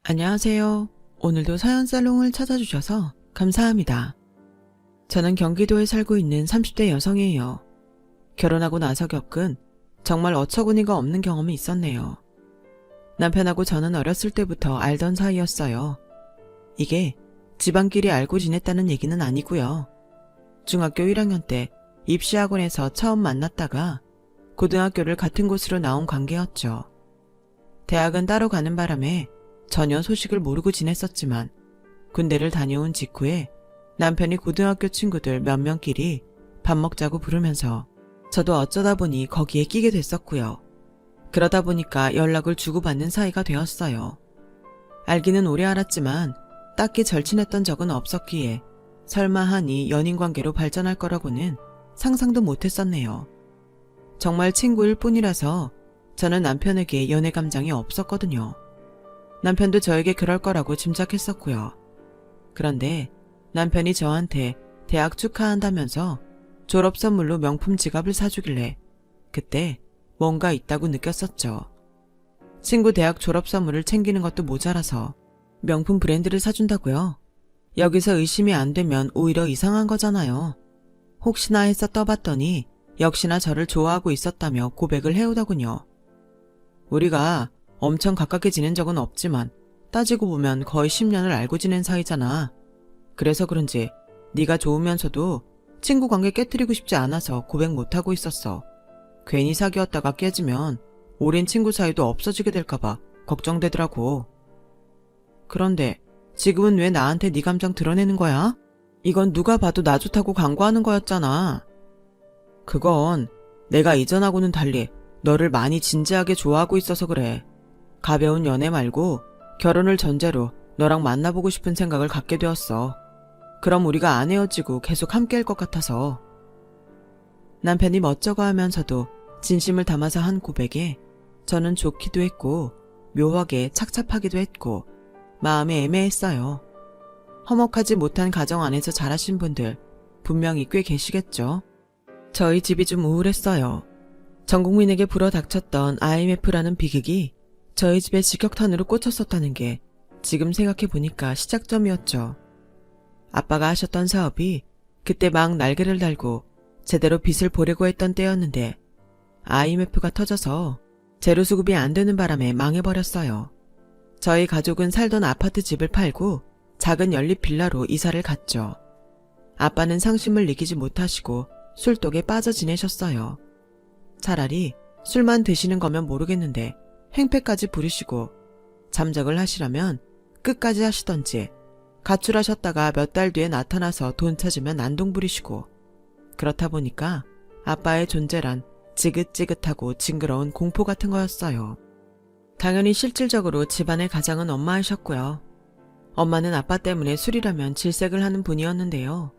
안녕하세요. 오늘도 사연살롱을 찾아주셔서 감사합니다. 저는 경기도에 살고 있는 30대 여성이에요. 결혼하고 나서 겪은 정말 어처구니가 없는 경험이 있었네요. 남편하고 저는 어렸을 때부터 알던 사이였어요. 이게 집안끼리 알고 지냈다는 얘기는 아니고요. 중학교 1학년 때 입시학원에서 처음 만났다가 고등학교를 같은 곳으로 나온 관계였죠. 대학은 따로 가는 바람에 전혀 소식을 모르고 지냈었지만 군대를 다녀온 직후에 남편이 고등학교 친구들 몇 명끼리 밥 먹자고 부르면서 저도 어쩌다 보니 거기에 끼게 됐었고요. 그러다 보니까 연락을 주고받는 사이가 되었어요. 알기는 오래 알았지만 딱히 절친했던 적은 없었기에 설마 하니 연인관계로 발전할 거라고는 상상도 못했었네요. 정말 친구일 뿐이라서 저는 남편에게 연애 감정이 없었거든요. 남편도 저에게 그럴 거라고 짐작했었고요. 그런데 남편이 저한테 대학 축하한다면서 졸업 선물로 명품 지갑을 사주길래 그때 뭔가 있다고 느꼈었죠. 친구 대학 졸업 선물을 챙기는 것도 모자라서 명품 브랜드를 사준다고요? 여기서 의심이 안 되면 오히려 이상한 거잖아요. 혹시나 해서 떠봤더니 역시나 저를 좋아하고 있었다며 고백을 해오더군요. 우리가 엄청 가깝게 지낸 적은 없지만 따지고 보면 거의 10년을 알고 지낸 사이잖아. 그래서 그런지 네가 좋으면서도 친구 관계 깨트리고 싶지 않아서 고백 못하고 있었어. 괜히 사귀었다가 깨지면 오랜 친구 사이도 없어지게 될까봐 걱정되더라고. 그런데 지금은 왜 나한테 네 감정 드러내는 거야? 이건 누가 봐도 나 좋다고 광고하는 거였잖아. 그건 내가 이전하고는 달리 너를 많이 진지하게 좋아하고 있어서 그래. 가벼운 연애 말고 결혼을 전제로 너랑 만나보고 싶은 생각을 갖게 되었어. 그럼 우리가 안 헤어지고 계속 함께할 것 같아서. 남편이 멋쩍어 하면서도 진심을 담아서 한 고백에 저는 좋기도 했고 묘하게 착잡하기도 했고 마음이 애매했어요. 화목하지 못한 가정 안에서 자라신 분들 분명히 꽤 계시겠죠. 저희 집이 좀 우울했어요. 전 국민에게 불어닥쳤던 IMF라는 비극이 저희 집에 직격탄으로 꽂혔었다는 게 지금 생각해보니까 시작점이었죠. 아빠가 하셨던 사업이 그때 막 날개를 달고 제대로 빚을 보려고 했던 때였는데 IMF가 터져서 재료수급이 안 되는 바람에 망해버렸어요. 저희 가족은 살던 아파트 집을 팔고 작은 연립 빌라로 이사를 갔죠. 아빠는 상심을 이기지 못하시고 술독에 빠져 지내셨어요. 차라리 술만 드시는 거면 모르겠는데 행패까지 부리시고 잠적을 하시라면 끝까지 하시던지 가출하셨다가 몇 달 뒤에 나타나서 돈 찾으면 난동 부리시고 그렇다 보니까 아빠의 존재란 지긋지긋하고 징그러운 공포 같은 거였어요. 당연히 실질적으로 집안의 가장은 엄마이셨고요. 엄마는 아빠 때문에 술이라면 질색을 하는 분이었는데요.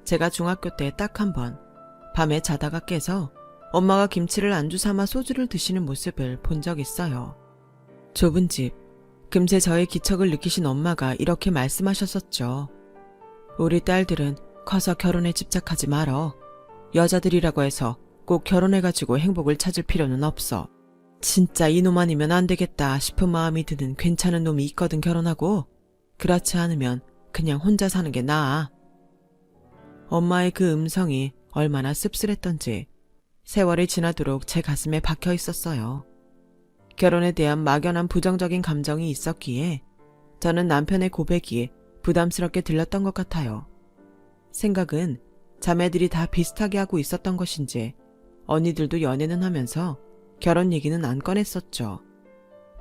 제가 중학교 때 딱 한 번 밤에 자다가 깨서 엄마가 김치를 안주 삼아 소주를 드시는 모습을 본 적 있어요. 좁은 집, 금세 저의 기척을 느끼신 엄마가 이렇게 말씀하셨었죠. 우리 딸들은 커서 결혼에 집착하지 말어. 여자들이라고 해서 꼭 결혼해가지고 행복을 찾을 필요는 없어. 진짜 이놈 아니면 안 되겠다 싶은 마음이 드는 괜찮은 놈이 있거든 결혼하고. 그렇지 않으면 그냥 혼자 사는 게 나아. 엄마의 그 음성이 얼마나 씁쓸했던지 세월이 지나도록 제 가슴에 박혀 있었어요. 결혼에 대한 막연한 부정적인 감정이 있었기에 저는 남편의 고백이 부담스럽게 들렸던 것 같아요. 생각은 자매들이 다 비슷하게 하고 있었던 것인지 언니들도 연애는 하면서 결혼 얘기는 안 꺼냈었죠.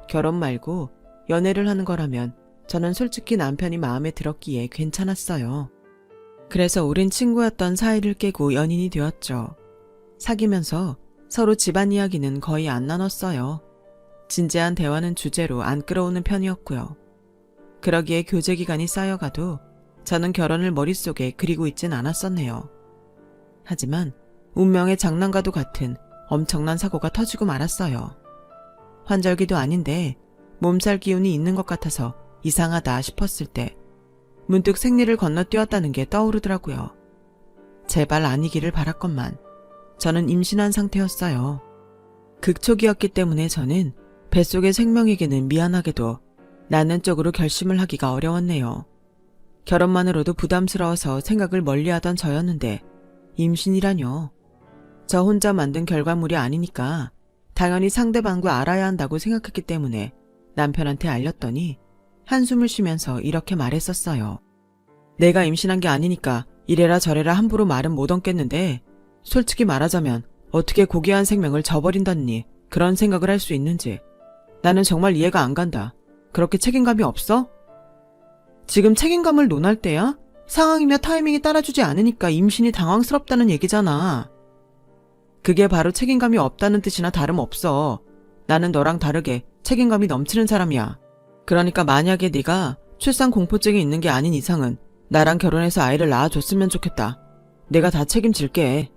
결혼 말고 연애를 하는 거라면 저는 솔직히 남편이 마음에 들었기에 괜찮았어요. 그래서 오랜 친구였던 사이를 깨고 연인이 되었죠. 사귀면서 서로 집안 이야기는 거의 안 나눴어요. 진지한 대화는 주제로 안 끌어오는 편이었고요. 그러기에 교제 기간이 쌓여가도 저는 결혼을 머릿속에 그리고 있진 않았었네요. 하지만 운명의 장난과도 같은 엄청난 사고가 터지고 말았어요. 환절기도 아닌데 몸살 기운이 있는 것 같아서 이상하다 싶었을 때 문득 생리를 건너뛰었다는 게 떠오르더라고요. 제발 아니기를 바랐건만 저는 임신한 상태였어요. 극초기였기 때문에 저는 뱃속의 생명에게는 미안하게도 낳는 쪽으로 결심을 하기가 어려웠네요. 결혼만으로도 부담스러워서 생각을 멀리하던 저였는데 임신이라뇨. 저 혼자 만든 결과물이 아니니까 당연히 상대방도 알아야 한다고 생각했기 때문에 남편한테 알렸더니 한숨을 쉬면서 이렇게 말했었어요. 내가 임신한 게 아니니까 이래라 저래라 함부로 말은 못 얹겠는데 솔직히 말하자면 어떻게 고귀한 생명을 저버린다니 그런 생각을 할 수 있는지 나는 정말 이해가 안 간다. 그렇게 책임감이 없어? 지금 책임감을 논할 때야? 상황이며 타이밍이 따라주지 않으니까 임신이 당황스럽다는 얘기잖아. 그게 바로 책임감이 없다는 뜻이나 다름없어. 나는 너랑 다르게 책임감이 넘치는 사람이야. 그러니까 만약에 네가 출산 공포증이 있는 게 아닌 이상은 나랑 결혼해서 아이를 낳아줬으면 좋겠다. 내가 다 책임질게.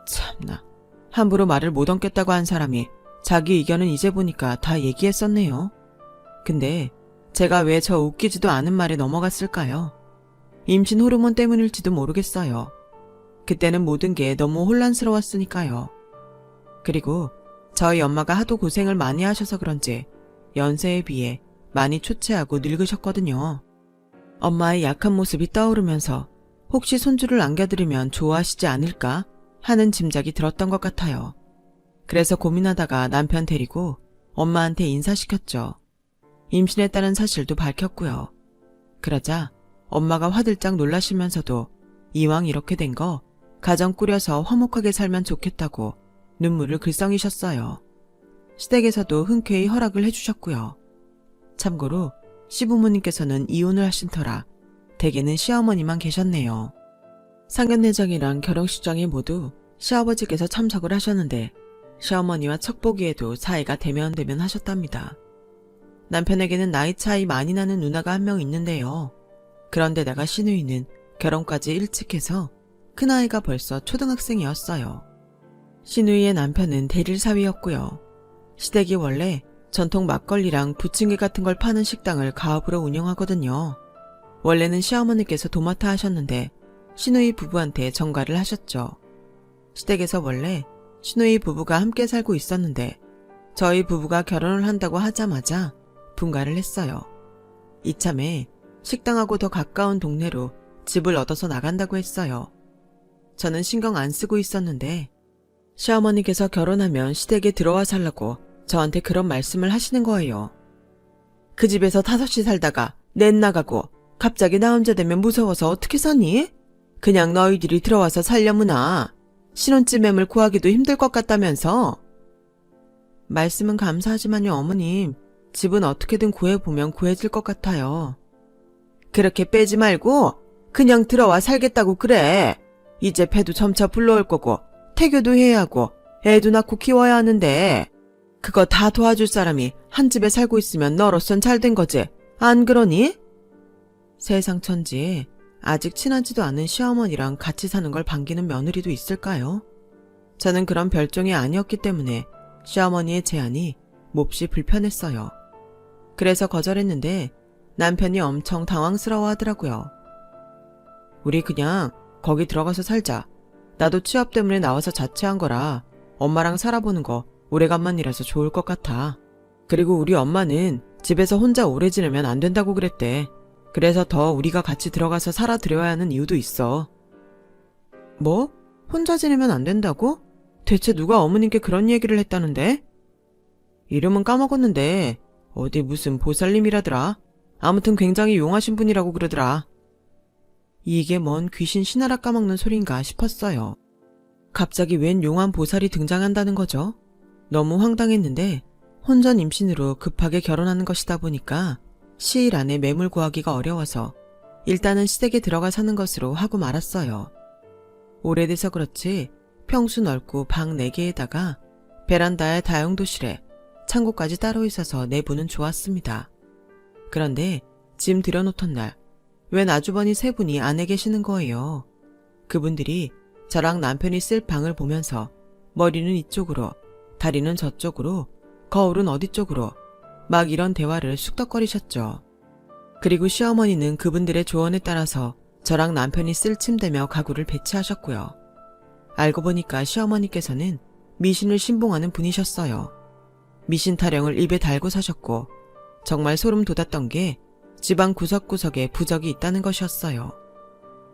참나, 함부로 말을 못 얹겠다고 한 사람이 자기 의견은 이제 보니까 다 얘기했었네요. 근데 제가 왜 저 웃기지도 않은 말에 넘어갔을까요? 임신 호르몬 때문일지도 모르겠어요. 그때는 모든 게 너무 혼란스러웠으니까요. 그리고 저희 엄마가 하도 고생을 많이 하셔서 그런지 연세에 비해 많이 초췌하고 늙으셨거든요. 엄마의 약한 모습이 떠오르면서 혹시 손주를 안겨드리면 좋아하시지 않을까 하는 짐작이 들었던 것 같아요. 그래서 고민하다가 남편 데리고 엄마한테 인사시켰죠. 임신했다는 사실도 밝혔고요. 그러자 엄마가 화들짝 놀라시면서도 이왕 이렇게 된 거 가정 꾸려서 화목하게 살면 좋겠다고 눈물을 글썽이셨어요. 시댁에서도 흔쾌히 허락을 해주셨고요. 참고로 시부모님께서는 이혼을 하신 터라 댁에는 시어머니만 계셨네요. 상견례장이랑 결혼식장에 모두 시아버지께서 참석을 하셨는데 시어머니와 척보기에도 사이가 대면대면 하셨답니다. 남편에게는 나이 차이 많이 나는 누나가 한 명 있는데요. 그런데다가 시누이는 결혼까지 일찍 해서 큰아이가 벌써 초등학생이었어요. 시누이의 남편은 대릴사위였고요. 시댁이 원래 전통 막걸리랑 부침개 같은 걸 파는 식당을 가업으로 운영하거든요. 원래는 시어머니께서 도맡아 하셨는데 시누이 부부한테 전가를 하셨죠. 시댁에서 원래 시누이 부부가 함께 살고 있었는데 저희 부부가 결혼을 한다고 하자마자 분가를 했어요. 이참에 식당하고 더 가까운 동네로 집을 얻어서 나간다고 했어요. 저는 신경 안 쓰고 있었는데 시어머니께서 결혼하면 시댁에 들어와 살라고 저한테 그런 말씀을 하시는 거예요. 그 집에서 5시 살다가 넷 나가고 갑자기 나 혼자 되면 무서워서 어떻게 사니? 그냥 너희들이 들어와서 살려무나. 신혼집 매물 구하기도 힘들 것 같다면서. 말씀은 감사하지만요 어머님. 집은 어떻게든 구해보면 구해질 것 같아요. 그렇게 빼지 말고 그냥 들어와 살겠다고 그래. 이제 배도 점차 불러올 거고 태교도 해야 하고 애도 낳고 키워야 하는데 그거 다 도와줄 사람이 한 집에 살고 있으면 너로선 잘된 거지. 안 그러니? 세상 천지에 아직 친하지도 않은 시어머니랑 같이 사는 걸 반기는 며느리도 있을까요? 저는 그런 별종이 아니었기 때문에 시어머니의 제안이 몹시 불편했어요. 그래서 거절했는데 남편이 엄청 당황스러워 하더라고요. 우리 그냥 거기 들어가서 살자. 나도 취업 때문에 나와서 자취한 거라 엄마랑 살아보는 거 오래간만이라서 좋을 것 같아. 그리고 우리 엄마는 집에서 혼자 오래 지내면 안 된다고 그랬대. 그래서 더 우리가 같이 들어가서 살아드려야 하는 이유도 있어. 뭐? 혼자 지내면 안 된다고? 대체 누가 어머님께 그런 얘기를 했다는데? 이름은 까먹었는데 어디 무슨 보살님이라더라. 아무튼 굉장히 용하신 분이라고 그러더라. 이게 뭔 귀신 신하라 까먹는 소린가 싶었어요. 갑자기 웬 용한 보살이 등장한다는 거죠? 너무 황당했는데 혼전 임신으로 급하게 결혼하는 것이다 보니까 시일 안에 매물 구하기가 어려워서 일단은 시댁에 들어가 사는 것으로 하고 말았어요. 오래돼서 그렇지 평수 넓고 방 4개에다가 베란다에 다용도실에 창고까지 따로 있어서 내부는 좋았습니다. 그런데 짐 들여놓던 날 웬 아주버니 3분이 안에 계시는 거예요. 그분들이 저랑 남편이 쓸 방을 보면서 머리는 이쪽으로, 다리는 저쪽으로, 거울은 어디 쪽으로 막 이런 대화를 쑥덕거리셨죠. 그리고 시어머니는 그분들의 조언에 따라서 저랑 남편이 쓸 침대며 가구를 배치하셨고요. 알고 보니까 시어머니께서는 미신을 신봉하는 분이셨어요. 미신 타령을 입에 달고 사셨고 정말 소름 돋았던 게 집안 구석구석에 부적이 있다는 것이었어요.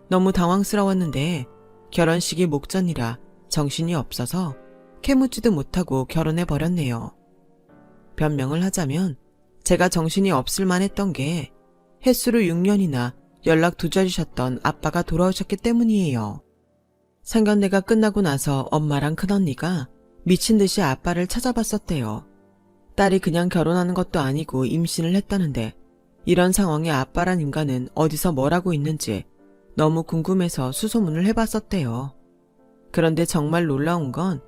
너무 당황스러웠는데 결혼식이 목전이라 정신이 없어서 캐묻지도 못하고 결혼해버렸네요. 변명을 하자면 제가 정신이 없을 만했던 게 햇수로 6년이나 연락 두절이셨던 아빠가 돌아오셨기 때문이에요. 상견례가 끝나고 나서 엄마랑 큰언니가 미친 듯이 아빠를 찾아봤었대요. 딸이 그냥 결혼하는 것도 아니고 임신을 했다는데 이런 상황에 아빠란 인간은 어디서 뭘 하고 있는지 너무 궁금해서 수소문을 해봤었대요. 그런데 정말 놀라운 건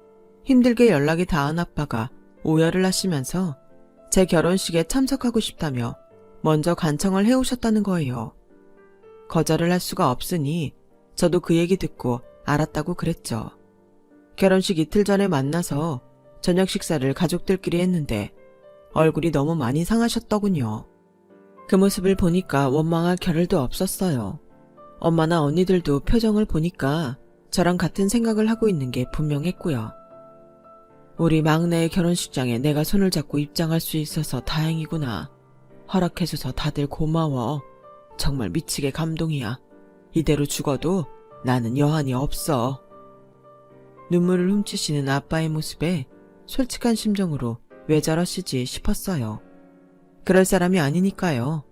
힘들게 연락이 닿은 아빠가 오열을 하시면서 제 결혼식에 참석하고 싶다며 먼저 간청을 해오셨다는 거예요. 거절을 할 수가 없으니 저도 그 얘기 듣고 알았다고 그랬죠. 결혼식 이틀 전에 만나서 저녁 식사를 가족들끼리 했는데 얼굴이 너무 많이 상하셨더군요. 그 모습을 보니까 원망할 겨를도 없었어요. 엄마나 언니들도 표정을 보니까 저랑 같은 생각을 하고 있는 게 분명했고요. 우리 막내의 결혼식장에 내가 손을 잡고 입장할 수 있어서 다행이구나. 허락해줘서 다들 고마워. 정말 미치게 감동이야. 이대로 죽어도 나는 여한이 없어. 눈물을 훔치시는 아빠의 모습에 솔직한 심정으로 왜 저러시지 싶었어요. 그럴 사람이 아니니까요.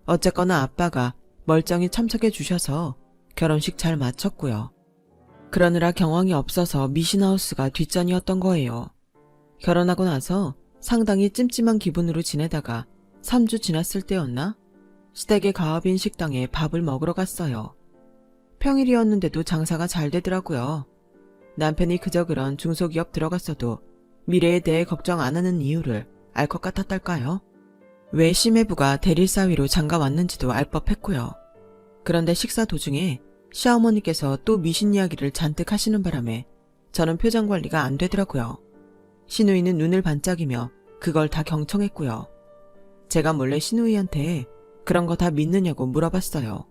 어쨌거나 아빠가 멀쩡히 참석해 주셔서 결혼식 잘 마쳤고요. 그러느라 경황이 없어서 미신하우스가 뒷전이었던 거예요. 결혼하고 나서 상당히 찜찜한 기분으로 지내다가 3주 지났을 때였나? 시댁의 가업인 식당에 밥을 먹으러 갔어요. 평일이었는데도 장사가 잘 되더라고요. 남편이 그저 그런 중소기업 들어갔어도 미래에 대해 걱정 안 하는 이유를 알 것 같았달까요? 왜 시매부가 대릴사위로 장가 왔는지도 알 법했고요. 그런데 식사 도중에 시어머니께서 또 미신 이야기를 잔뜩 하시는 바람에 저는 표정 관리가 안 되더라고요. 시누이는 눈을 반짝이며 그걸 다 경청했고요. 제가 몰래 시누이한테 그런 거 다 믿느냐고 물어봤어요.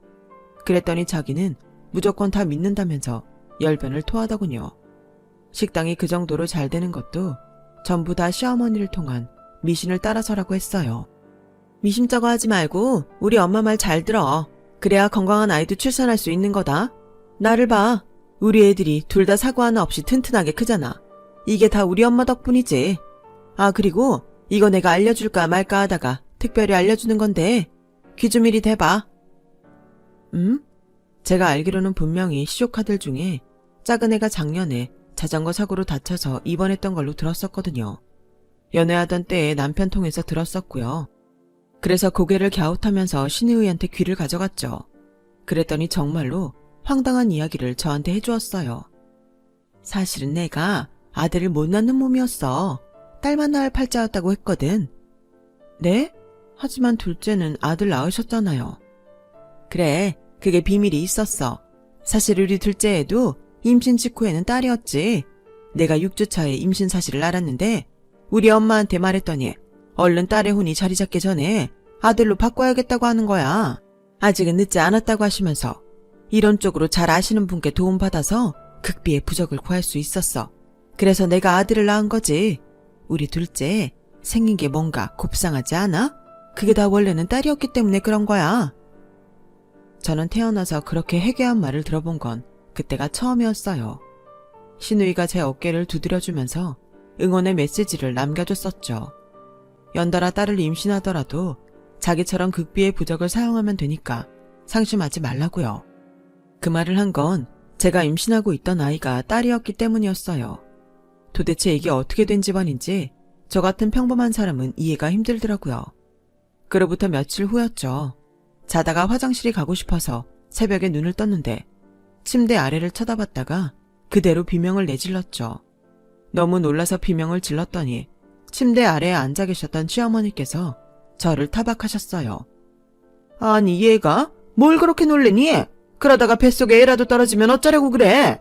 그랬더니 자기는 무조건 다 믿는다면서 열변을 토하더군요. 식당이 그 정도로 잘 되는 것도 전부 다 시어머니를 통한 미신을 따라서라고 했어요. 미심쩍어 하지 말고 우리 엄마 말 잘 들어. 그래야 건강한 아이도 출산할 수 있는 거다. 나를 봐. 우리 애들이 둘 다 사고 하나 없이 튼튼하게 크잖아. 이게 다 우리 엄마 덕분이지. 아, 그리고 이거 내가 알려줄까 말까 하다가 특별히 알려주는 건데 귀 좀 이리 대봐. 제가 알기로는 분명히 시조카들 중에 작은 애가 작년에 자전거 사고로 다쳐서 입원했던 걸로 들었었거든요. 연애하던 때에 남편 통해서 들었었고요. 그래서 고개를 갸웃하면서 신의의한테 귀를 가져갔죠. 그랬더니 정말로 황당한 이야기를 저한테 해주었어요. 사실은 내가 아들을 못 낳는 몸이었어. 딸만 낳을 팔자였다고 했거든. 네? 하지만 둘째는 아들 낳으셨잖아요. 그래, 그게 비밀이 있었어. 사실 우리 둘째 애도 임신 직후에는 딸이었지. 내가 6주 차에 임신 사실을 알았는데 우리 엄마한테 말했더니 얼른 딸의 혼이 자리 잡기 전에 아들로 바꿔야겠다고 하는 거야. 아직은 늦지 않았다고 하시면서 이런 쪽으로 잘 아시는 분께 도움받아서 극비의 부적을 구할 수 있었어. 그래서 내가 아들을 낳은 거지. 우리 둘째 생긴 게 뭔가 곱상하지 않아? 그게 다 원래는 딸이었기 때문에 그런 거야. 저는 태어나서 그렇게 해괴한 말을 들어본 건 그때가 처음이었어요. 시누이가 제 어깨를 두드려주면서 응원의 메시지를 남겨줬었죠. 연달아 딸을 임신하더라도 자기처럼 극비의 부적을 사용하면 되니까 상심하지 말라고요. 그 말을 한 건 제가 임신하고 있던 아이가 딸이었기 때문이었어요. 도대체 이게 어떻게 된 집안인지 저 같은 평범한 사람은 이해가 힘들더라고요. 그로부터 며칠 후였죠. 자다가 화장실이 가고 싶어서 새벽에 눈을 떴는데 침대 아래를 쳐다봤다가 그대로 비명을 내질렀죠. 너무 놀라서 비명을 질렀더니 침대 아래에 앉아 계셨던 시어머니께서 저를 타박하셨어요. 아니 얘가 뭘 그렇게 놀래니? 그러다가 뱃속에 애라도 떨어지면 어쩌려고 그래?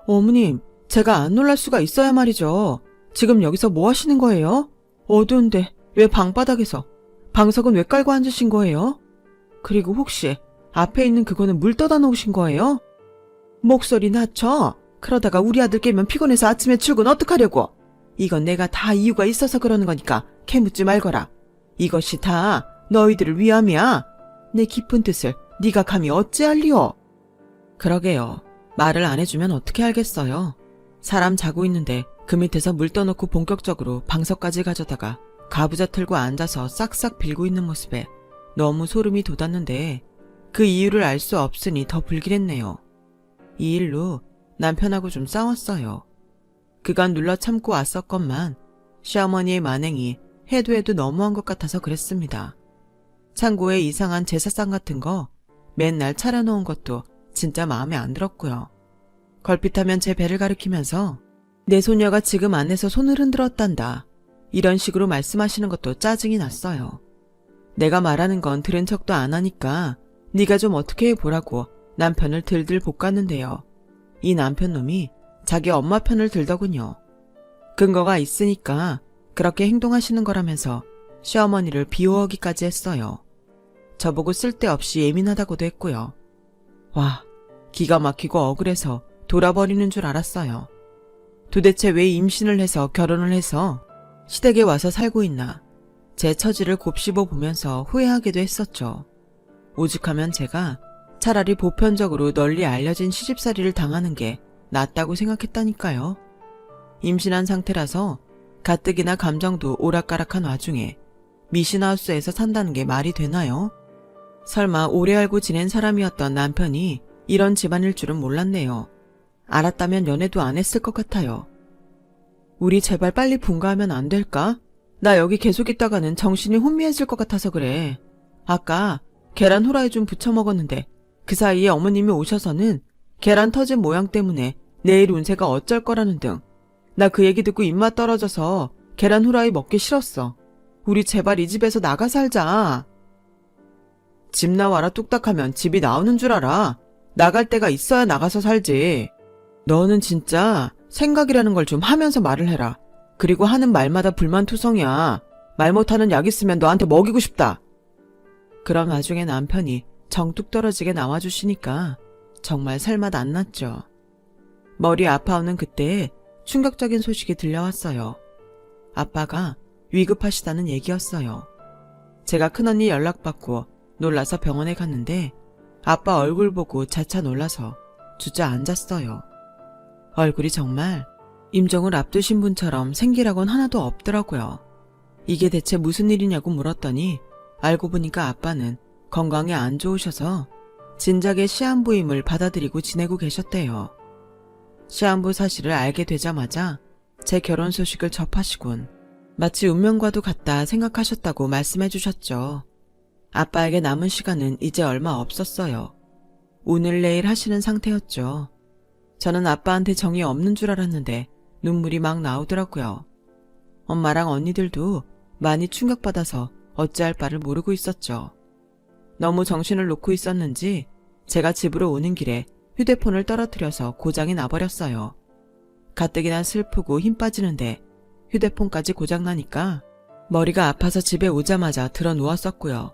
어머님, 제가 안 놀랄 수가 있어야 말이죠. 지금 여기서 뭐 하시는 거예요? 어두운데 왜 방바닥에서? 방석은 왜 깔고 앉으신 거예요? 그리고 혹시 앞에 있는 그거는 물 떠다 놓으신 거예요? 목소리 낮춰. 그러다가 우리 아들 깨면 피곤해서 아침에 출근 어떡하려고? 이건 내가 다 이유가 있어서 그러는 거니까 캐묻지 말거라. 이것이 다 너희들을 위함이야. 내 깊은 뜻을 네가 감히 어찌알리오? 그러게요. 말을 안 해주면 어떻게 알겠어요. 사람 자고 있는데 그 밑에서 물 떠놓고 본격적으로 방석까지 가져다가 가부좌 틀고 앉아서 싹싹 빌고 있는 모습에 너무 소름이 돋았는데 그 이유를 알 수 없으니 더 불길했네요. 이 일로 남편하고 좀 싸웠어요. 그간 눌러 참고 왔었건만 시어머니의 만행이 해도 너무한 것 같아서 그랬습니다. 창고에 이상한 제사상 같은 거 맨날 차려놓은 것도 진짜 마음에 안 들었고요. 걸핏하면 제 배를 가리키면서 내 소녀가 지금 안에서 손을 흔들었단다. 이런 식으로 말씀하시는 것도 짜증이 났어요. 내가 말하는 건 들은 척도 안 하니까 네가 좀 어떻게 해보라고 남편을 들들 볶았는데요. 이 남편 놈이 자기 엄마 편을 들더군요. 근거가 있으니까 그렇게 행동하시는 거라면서 시어머니를 비호하기까지 했어요. 저보고 쓸데없이 예민하다고도 했고요. 와, 기가 막히고 억울해서 돌아버리는 줄 알았어요. 도대체 왜 임신을 해서 결혼을 해서 시댁에 와서 살고 있나. 제 처지를 곱씹어 보면서 후회하기도 했었죠. 오죽하면 제가 차라리 보편적으로 널리 알려진 시집살이를 당하는 게 낫다고 생각했다니까요. 임신한 상태라서 가뜩이나 감정도 오락가락한 와중에 미신하우스에서 산다는 게 말이 되나요? 설마 오래 알고 지낸 사람이었던 남편이 이런 집안일 줄은 몰랐네요. 알았다면 연애도 안 했을 것 같아요. 우리 제발 빨리 분가하면 안 될까? 나 여기 계속 있다가는 정신이 혼미해질 것 같아서 그래. 아까 계란 후라이 좀 부쳐 먹었는데 그 사이에 어머님이 오셔서는 계란 터진 모양 때문에 내일 운세가 어쩔 거라는 등 나 그 얘기 듣고 입맛 떨어져서 계란 후라이 먹기 싫었어. 우리 제발 이 집에서 나가 살자. 집 나와라 뚝딱하면 집이 나오는 줄 알아. 나갈 데가 있어야 나가서 살지. 너는 진짜 생각이라는 걸 좀 하면서 말을 해라. 그리고 하는 말마다 불만투성이야. 말 못하는 약 있으면 너한테 먹이고 싶다. 그런 와중에 남편이 정뚝 떨어지게 나와주시니까 정말 살맛 안 났죠. 머리 아파오는 그때에 충격적인 소식이 들려왔어요. 아빠가 위급하시다는 얘기였어요. 제가 큰언니 연락받고 놀라서 병원에 갔는데 아빠 얼굴 보고 자차 놀라서 주저앉았어요. 얼굴이 정말 임종을 앞두신 분처럼 생기라곤 하나도 없더라고요. 이게 대체 무슨 일이냐고 물었더니 알고 보니까 아빠는 건강이 안 좋으셔서 진작에 시한부임을 받아들이고 지내고 계셨대요. 시한부 사실을 알게 되자마자 제 결혼 소식을 접하시곤 마치 운명과도 같다 생각하셨다고 말씀해 주셨죠. 아빠에게 남은 시간은 이제 얼마 없었어요. 오늘 내일 하시는 상태였죠. 저는 아빠한테 정이 없는 줄 알았는데 눈물이 막 나오더라고요. 엄마랑 언니들도 많이 충격받아서 어찌할 바를 모르고 있었죠. 너무 정신을 놓고 있었는지 제가 집으로 오는 길에 휴대폰을 떨어뜨려서 고장이 나버렸어요. 가뜩이나 슬프고 힘 빠지는데 휴대폰까지 고장나니까 머리가 아파서 집에 오자마자 들어 누웠었고요.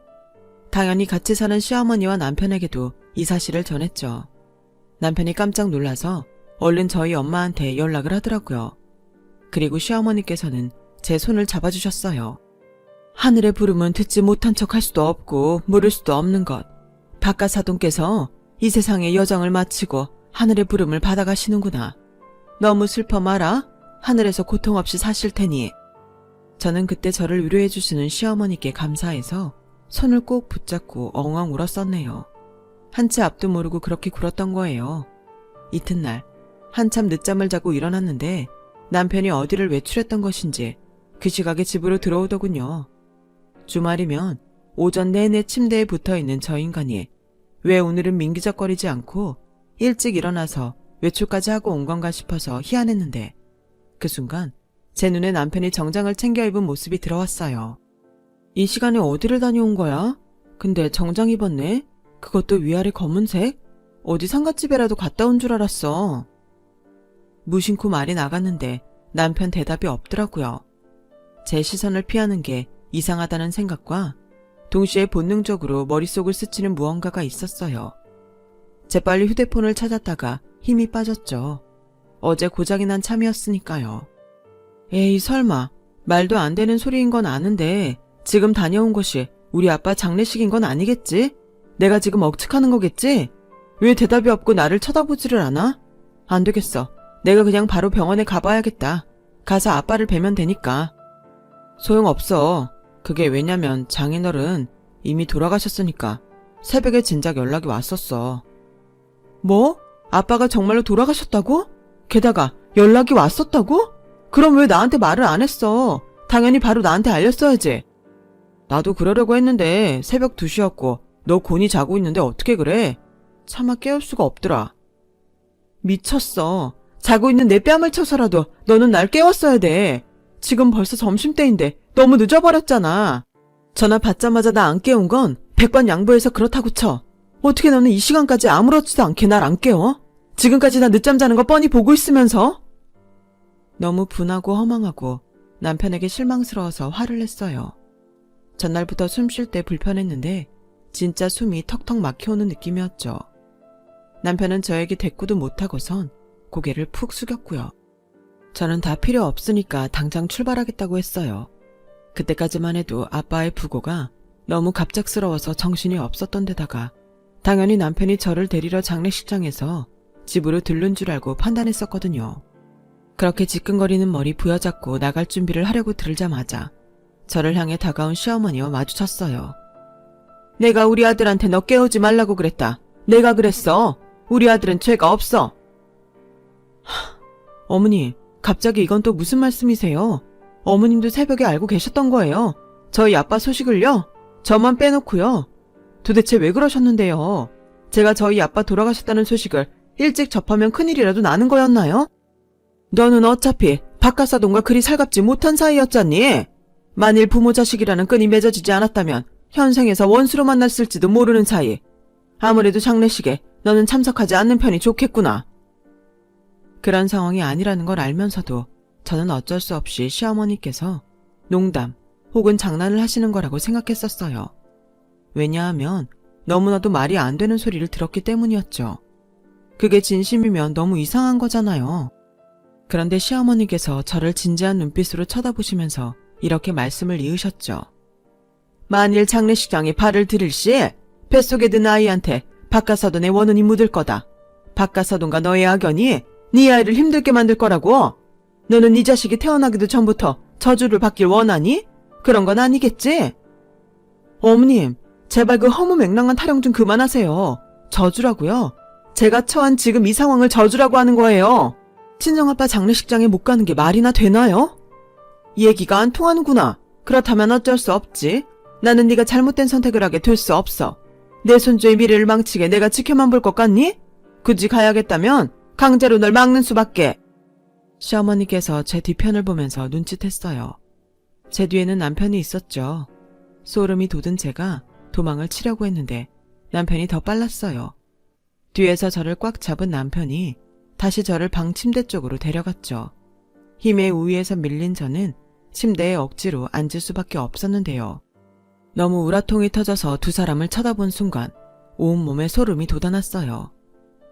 당연히 같이 사는 시어머니와 남편에게도 이 사실을 전했죠. 남편이 깜짝 놀라서 얼른 저희 엄마한테 연락을 하더라고요. 그리고 시어머니께서는 제 손을 잡아주셨어요. 하늘의 부름은 듣지 못한 척 할 수도 없고 물을 수도 없는 것. 박가사돈께서 이 세상의 여정을 마치고 하늘의 부름을 받아가시는구나. 너무 슬퍼 마라. 하늘에서 고통 없이 사실 테니. 저는 그때 저를 위로해 주시는 시어머니께 감사해서 손을 꼭 붙잡고 엉엉 울었었네요. 한치 앞도 모르고 그렇게 굴었던 거예요. 이튿날 한참 늦잠을 자고 일어났는데 남편이 어디를 외출했던 것인지 그 시각에 집으로 들어오더군요. 주말이면 오전 내내 침대에 붙어있는 저 인간이 왜 오늘은 민기적거리지 않고 일찍 일어나서 외출까지 하고 온 건가 싶어서 희한했는데 그 순간 제 눈에 남편이 정장을 챙겨 입은 모습이 들어왔어요. 이 시간에 어디를 다녀온 거야? 근데 정장 입었네? 그것도 위아래 검은색? 어디 상갓집에라도 갔다 온 줄 알았어. 무심코 말이 나갔는데 남편 대답이 없더라고요. 제 시선을 피하는 게 이상하다는 생각과 동시에 본능적으로 머릿속을 스치는 무언가가 있었어요. 재빨리 휴대폰을 찾았다가 힘이 빠졌죠. 어제 고장이 난 참이었으니까요. 에이 설마 말도 안 되는 소리인 건 아는데 지금 다녀온 것이 우리 아빠 장례식인 건 아니겠지? 내가 지금 억측하는 거겠지? 왜 대답이 없고 나를 쳐다보지를 않아? 안 되겠어. 내가 그냥 바로 병원에 가봐야겠다. 가서 아빠를 뵈면 되니까. 소용없어. 그게 왜냐면 장인어른 이미 돌아가셨으니까 새벽에 진작 연락이 왔었어. 뭐? 아빠가 정말로 돌아가셨다고? 게다가 연락이 왔었다고? 그럼 왜 나한테 말을 안 했어? 당연히 바로 나한테 알렸어야지. 나도 그러려고 했는데 새벽 2시였고 너 곤히 자고 있는데 어떻게 그래? 차마 깨울 수가 없더라. 미쳤어. 자고 있는 내 뺨을 쳐서라도 너는 날 깨웠어야 돼. 지금 벌써 점심때인데 너무 늦어버렸잖아. 전화 받자마자 나 안 깨운 건 백반양보해서 그렇다고 쳐. 어떻게 너는 이 시간까지 아무렇지도 않게 날 안 깨워? 지금까지 나 늦잠 자는 거 뻔히 보고 있으면서? 너무 분하고 허망하고 남편에게 실망스러워서 화를 냈어요. 전날부터 숨 쉴 때 불편했는데 진짜 숨이 턱턱 막혀오는 느낌이었죠. 남편은 저에게 대꾸도 못하고선 고개를 푹 숙였고요. 저는 다 필요 없으니까 당장 출발하겠다고 했어요. 그때까지만 해도 아빠의 부고가 너무 갑작스러워서 정신이 없었던 데다가 당연히 남편이 저를 데리러 장례식장에서 집으로 들른 줄 알고 판단했었거든요. 그렇게 지끈거리는 머리 부여잡고 나갈 준비를 하려고 들자마자 저를 향해 다가온 시어머니와 마주쳤어요. 내가 우리 아들한테 너 깨우지 말라고 그랬다. 내가 그랬어. 우리 아들은 죄가 없어. 어머니, 갑자기 이건 또 무슨 말씀이세요? 어머님도 새벽에 알고 계셨던 거예요. 저희 아빠 소식을요? 저만 빼놓고요. 도대체 왜 그러셨는데요? 제가 저희 아빠 돌아가셨다는 소식을 일찍 접하면 큰일이라도 나는 거였나요? 너는 어차피 박가사돈과 그리 살갑지 못한 사이였잖니? 만일 부모 자식이라는 끈이 맺어지지 않았다면 현생에서 원수로 만났을지도 모르는 사이. 아무래도 장례식에 너는 참석하지 않는 편이 좋겠구나. 그런 상황이 아니라는 걸 알면서도 저는 어쩔 수 없이 시어머니께서 농담 혹은 장난을 하시는 거라고 생각했었어요. 왜냐하면 너무나도 말이 안 되는 소리를 들었기 때문이었죠. 그게 진심이면 너무 이상한 거잖아요. 그런데 시어머니께서 저를 진지한 눈빛으로 쳐다보시면서 이렇게 말씀을 이으셨죠. 만일 장례식장에 발을 들일 시에 뱃속에 든 아이한테 박가사돈의 원혼이 묻을 거다. 박가사돈과 너의 악연이 네 아이를 힘들게 만들 거라고. 너는 네 자식이 태어나기도 전부터 저주를 받길 원하니? 그런 건 아니겠지? 어머님, 제발 그 허무맹랑한 타령 좀 그만하세요. 저주라고요? 제가 처한 지금 이 상황을 저주라고 하는 거예요. 친정아빠 장례식장에 못 가는 게 말이나 되나요? 얘기가 안 통하는구나. 그렇다면 어쩔 수 없지. 나는 네가 잘못된 선택을 하게 될 수 없어. 내 손주의 미래를 망치게 내가 지켜만 볼 것 같니? 굳이 가야겠다면 강제로 널 막는 수밖에. 시어머니께서 제 뒤편을 보면서 눈짓했어요. 제 뒤에는 남편이 있었죠. 소름이 돋은 제가 도망을 치려고 했는데 남편이 더 빨랐어요. 뒤에서 저를 꽉 잡은 남편이 다시 저를 방 침대 쪽으로 데려갔죠. 힘에 우위에서 밀린 저는 침대에 억지로 앉을 수밖에 없었는데요. 너무 우라통이 터져서 두 사람을 쳐다본 순간 온몸에 소름이 돋아났어요.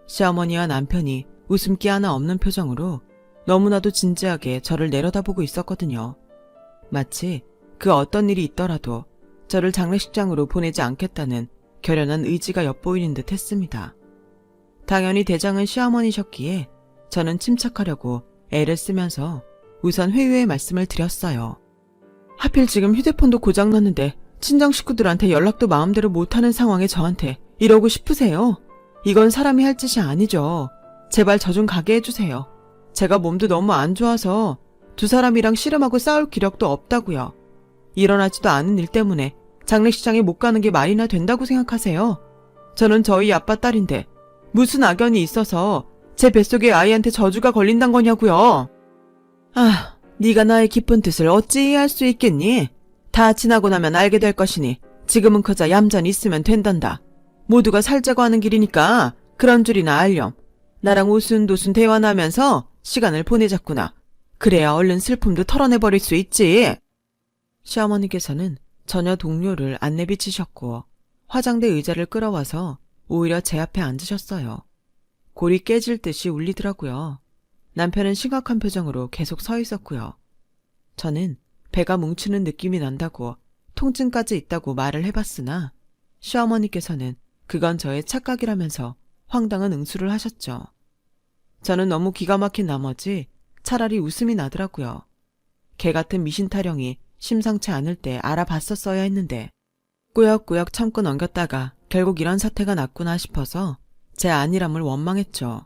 시어머니와 남편이 웃음기 하나 없는 표정으로 너무나도 진지하게 저를 내려다보고 있었거든요. 마치 그 어떤 일이 있더라도 저를 장례식장으로 보내지 않겠다는 결연한 의지가 엿보이는 듯 했습니다. 당연히 대장은 시어머니셨기에 저는 침착하려고 애를 쓰면서 우선 회유의 말씀을 드렸어요. 하필 지금 휴대폰도 고장났는데 친정 식구들한테 연락도 마음대로 못하는 상황에 저한테 이러고 싶으세요? 이건 사람이 할 짓이 아니죠. 제발 저 좀 가게 해주세요. 제가 몸도 너무 안 좋아서 두 사람이랑 씨름하고 싸울 기력도 없다고요. 일어나지도 않은 일 때문에 장례식장에 못 가는 게 말이나 된다고 생각하세요? 저는 저희 아빠 딸인데 무슨 악연이 있어서 제 뱃속에 아이한테 저주가 걸린단 거냐고요. 아, 네가 나의 깊은 뜻을 어찌 이해할 수 있겠니? 다 지나고 나면 알게 될 것이니 지금은 그저 얌전히 있으면 된단다. 모두가 살자고 하는 길이니까 그런 줄이나 알렴. 나랑 오순도순 대화나면서 시간을 보내자꾸나. 그래야 얼른 슬픔도 털어내버릴 수 있지. 시어머니께서는 처녀 동료를 안 내비치셨고 화장대 의자를 끌어와서 오히려 제 앞에 앉으셨어요. 골이 깨질 듯이 울리더라고요. 남편은 심각한 표정으로 계속 서 있었고요. 저는 배가 뭉치는 느낌이 난다고 통증까지 있다고 말을 해봤으나 시어머니께서는 그건 저의 착각이라면서 황당한 응수를 하셨죠. 저는 너무 기가 막힌 나머지 차라리 웃음이 나더라고요. 개 같은 미신 타령이 심상치 않을 때 알아봤었어야 했는데 꾸역꾸역 참고 넘겼다가 결국 이런 사태가 났구나 싶어서 제 안일함을 원망했죠.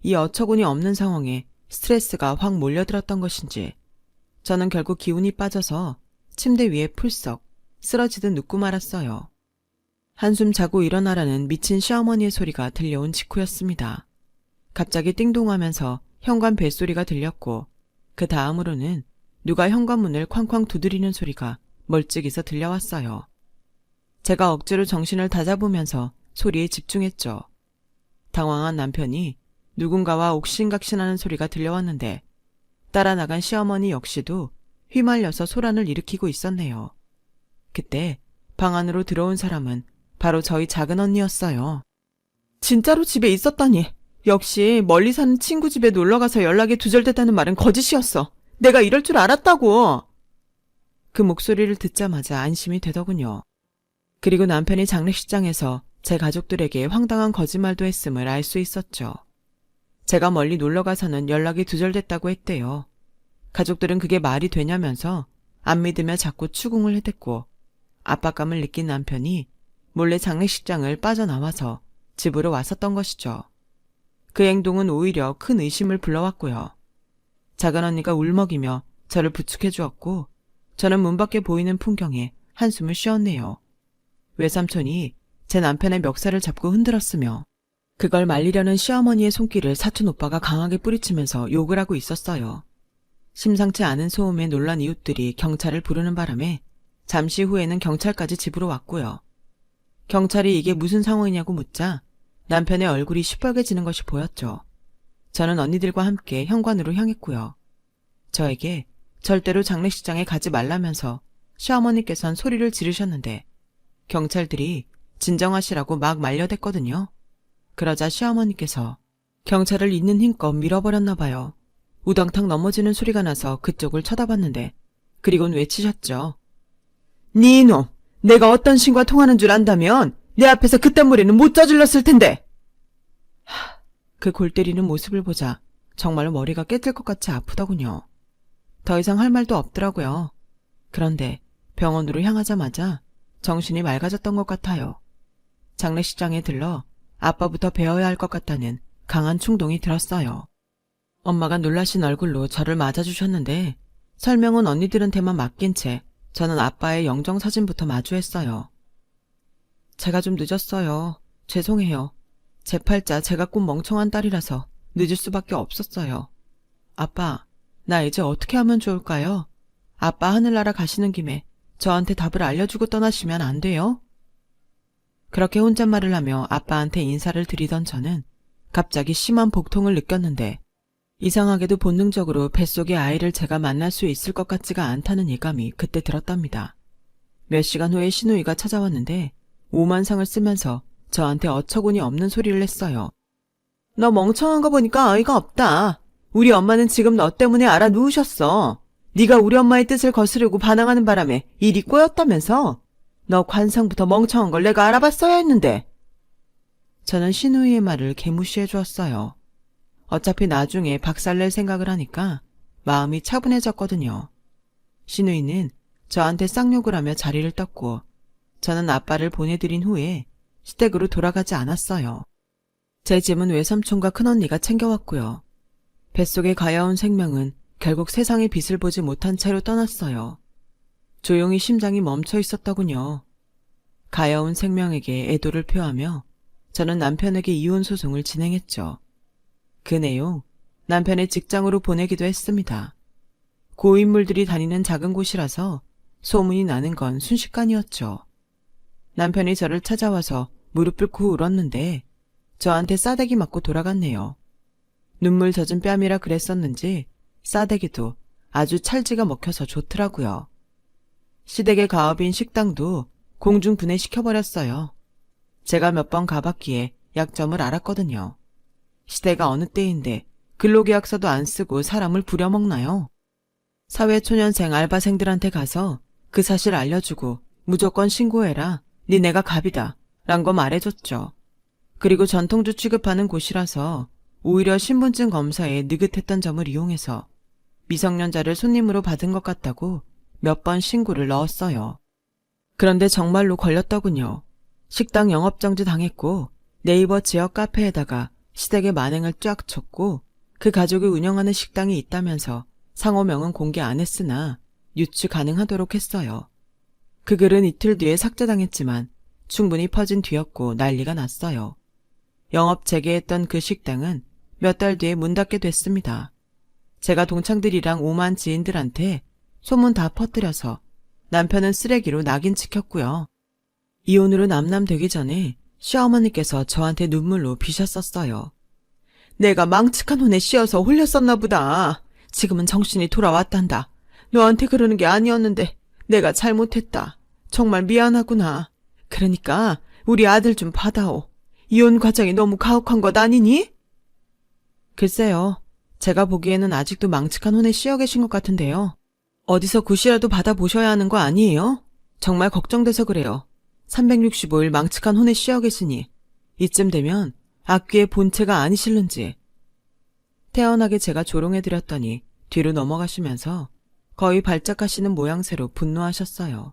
이 어처구니 없는 상황에 스트레스가 확 몰려들었던 것인지 저는 결국 기운이 빠져서 침대 위에 풀썩 쓰러지듯 눕고 말았어요. 한숨 자고 일어나라는 미친 시어머니의 소리가 들려온 직후였습니다. 갑자기 띵동하면서 현관 벨소리가 들렸고 그 다음으로는 누가 현관문을 쾅쾅 두드리는 소리가 멀찍이서 들려왔어요. 제가 억지로 정신을 다잡으면서 소리에 집중했죠. 당황한 남편이 누군가와 옥신각신하는 소리가 들려왔는데 따라 나간 시어머니 역시도 휘말려서 소란을 일으키고 있었네요. 그때 방 안으로 들어온 사람은 바로 저희 작은 언니였어요. 진짜로 집에 있었다니. 역시 멀리 사는 친구 집에 놀러가서 연락이 두절됐다는 말은 거짓이었어. 내가 이럴 줄 알았다고. 그 목소리를 듣자마자 안심이 되더군요. 그리고 남편이 장례식장에서 제 가족들에게 황당한 거짓말도 했음을 알 수 있었죠. 제가 멀리 놀러가서는 연락이 두절됐다고 했대요. 가족들은 그게 말이 되냐면서 안 믿으며 자꾸 추궁을 해댔고 압박감을 느낀 남편이 몰래 장례식장을 빠져나와서 집으로 왔었던 것이죠. 그 행동은 오히려 큰 의심을 불러왔고요. 작은 언니가 울먹이며 저를 부축해 주었고 저는 문 밖에 보이는 풍경에 한숨을 쉬었네요. 외삼촌이 제 남편의 멱살을 잡고 흔들었으며 그걸 말리려는 시어머니의 손길을 사촌 오빠가 강하게 뿌리치면서 욕을 하고 있었어요. 심상치 않은 소음에 놀란 이웃들이 경찰을 부르는 바람에 잠시 후에는 경찰까지 집으로 왔고요. 경찰이 이게 무슨 상황이냐고 묻자 남편의 얼굴이 시뻘개지는 것이 보였죠. 저는 언니들과 함께 현관으로 향했고요. 저에게 절대로 장례식장에 가지 말라면서 시어머니께서는 소리를 지르셨는데 경찰들이 진정하시라고 막 말려댔거든요. 그러자 시어머니께서 경찰을 있는 힘껏 밀어버렸나 봐요. 우당탕 넘어지는 소리가 나서 그쪽을 쳐다봤는데 그리곤 외치셨죠. 네 이놈! 내가 어떤 신과 통하는 줄 안다면 내 앞에서 그딴 무리는 못 저질렀을 텐데. 그 골 때리는 모습을 보자 정말로 머리가 깨질 것 같이 아프더군요. 더 이상 할 말도 없더라고요. 그런데 병원으로 향하자마자 정신이 맑아졌던 것 같아요. 장례식장에 들러 아빠부터 배워야 할 것 같다는 강한 충동이 들었어요. 엄마가 놀라신 얼굴로 저를 맞아주셨는데 설명은 언니들한테만 맡긴 채 저는 아빠의 영정사진부터 마주했어요. 제가 좀 늦었어요. 죄송해요. 제 팔자 제가 꼭 멍청한 딸이라서 늦을 수밖에 없었어요. 아빠, 나 이제 어떻게 하면 좋을까요? 아빠 하늘나라 가시는 김에 저한테 답을 알려주고 떠나시면 안 돼요? 그렇게 혼잣말을 하며 아빠한테 인사를 드리던 저는 갑자기 심한 복통을 느꼈는데 이상하게도 본능적으로 뱃속의 아이를 제가 만날 수 있을 것 같지가 않다는 예감이 그때 들었답니다. 몇 시간 후에 시누이가 찾아왔는데 오만상을 쓰면서 저한테 어처구니 없는 소리를 했어요. 너 멍청한 거 보니까 어이가 없다. 우리 엄마는 지금 너 때문에 알아 누우셨어. 네가 우리 엄마의 뜻을 거스르고 반항하는 바람에 일이 꼬였다면서? 너 관상부터 멍청한 걸 내가 알아봤어야 했는데. 저는 시누이의 말을 개무시해 주었어요. 어차피 나중에 박살낼 생각을 하니까 마음이 차분해졌거든요. 시누이는 저한테 쌍욕을 하며 자리를 떴고 저는 아빠를 보내드린 후에 시댁으로 돌아가지 않았어요. 제 짐은 외삼촌과 큰언니가 챙겨왔고요. 뱃속에 가여운 생명은 결국 세상의 빛을 보지 못한 채로 떠났어요. 조용히 심장이 멈춰 있었더군요. 가여운 생명에게 애도를 표하며 저는 남편에게 이혼 소송을 진행했죠. 그 내용 남편의 직장으로 보내기도 했습니다. 고인물들이 다니는 작은 곳이라서 소문이 나는 건 순식간이었죠. 남편이 저를 찾아와서 무릎 꿇고 울었는데 저한테 싸대기 맞고 돌아갔네요. 눈물 젖은 뺨이라 그랬었는지 싸대기도 아주 찰지가 먹혀서 좋더라고요. 시댁의 가업인 식당도 공중 분해시켜버렸어요. 제가 몇 번 가봤기에 약점을 알았거든요. 시대가 어느 때인데 근로계약서도 안 쓰고 사람을 부려먹나요? 사회초년생 알바생들한테 가서 그 사실 알려주고 무조건 신고해라. 니네가 갑이다. 란 거 말해줬죠. 그리고 전통주 취급하는 곳이라서 오히려 신분증 검사에 느긋했던 점을 이용해서 미성년자를 손님으로 받은 것 같다고 몇 번 신고를 넣었어요. 그런데 정말로 걸렸더군요. 식당 영업정지 당했고 네이버 지역 카페에다가 시댁의 만행을 쫙 쳤고 그 가족이 운영하는 식당이 있다면서 상호명은 공개 안 했으나 유추 가능하도록 했어요. 그 글은 이틀 뒤에 삭제당했지만 충분히 퍼진 뒤였고 난리가 났어요. 영업 재개했던 그 식당은 몇 달 뒤에 문 닫게 됐습니다. 제가 동창들이랑 오만 지인들한테 소문 다 퍼뜨려서 남편은 쓰레기로 낙인 찍혔고요. 이혼으로 남남되기 전에 시어머니께서 저한테 눈물로 비셨었어요. 내가 망측한 혼에 씌어서 홀렸었나 보다. 지금은 정신이 돌아왔단다. 너한테 그러는 게 아니었는데 내가 잘못했다. 정말 미안하구나. 그러니까 우리 아들 좀 받아오. 이혼 과정이 너무 가혹한 것 아니니? 글쎄요. 제가 보기에는 아직도 망측한 혼에 씌어 계신 것 같은데요. 어디서 굿이라도 받아보셔야 하는 거 아니에요? 정말 걱정돼서 그래요. 365일 망측한 혼에 씌어 계시니 이쯤 되면 악귀의 본체가 아니실는지. 태연하게 제가 조롱해드렸더니 뒤로 넘어가시면서 거의 발작하시는 모양새로 분노하셨어요.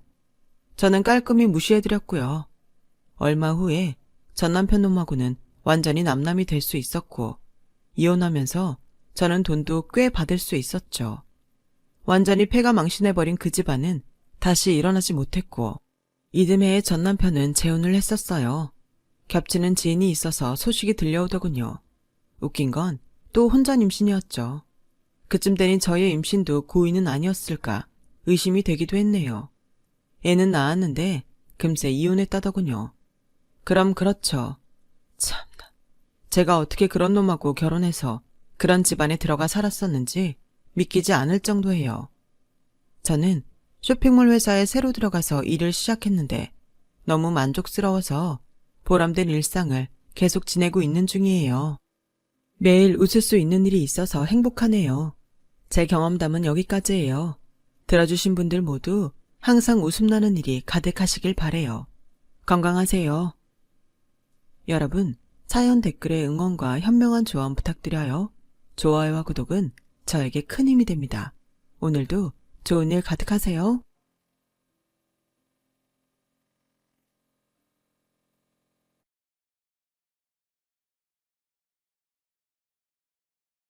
저는 깔끔히 무시해드렸고요. 얼마 후에 전 남편 놈하고는 완전히 남남이 될 수 있었고 이혼하면서 저는 돈도 꽤 받을 수 있었죠. 완전히 폐가 망신해버린 그 집안은 다시 일어나지 못했고 이듬해에 전 남편은 재혼을 했었어요. 겹치는 지인이 있어서 소식이 들려오더군요. 웃긴 건 또 혼전 임신이었죠. 그쯤 되니 저의 임신도 고의는 아니었을까 의심이 되기도 했네요. 애는 낳았는데 금세 이혼했다더군요. 그럼 그렇죠. 참나. 제가 어떻게 그런 놈하고 결혼해서 그런 집안에 들어가 살았었는지 믿기지 않을 정도예요. 저는 쇼핑몰 회사에 새로 들어가서 일을 시작했는데 너무 만족스러워서 보람된 일상을 계속 지내고 있는 중이에요. 매일 웃을 수 있는 일이 있어서 행복하네요. 제 경험담은 여기까지예요. 들어주신 분들 모두 항상 웃음 나는 일이 가득하시길 바래요. 건강하세요. 여러분, 사연 댓글에 응원과 현명한 조언 부탁드려요. 좋아요와 구독은 저에게 큰 힘이 됩니다. 오늘도 좋은 일 가득하세요.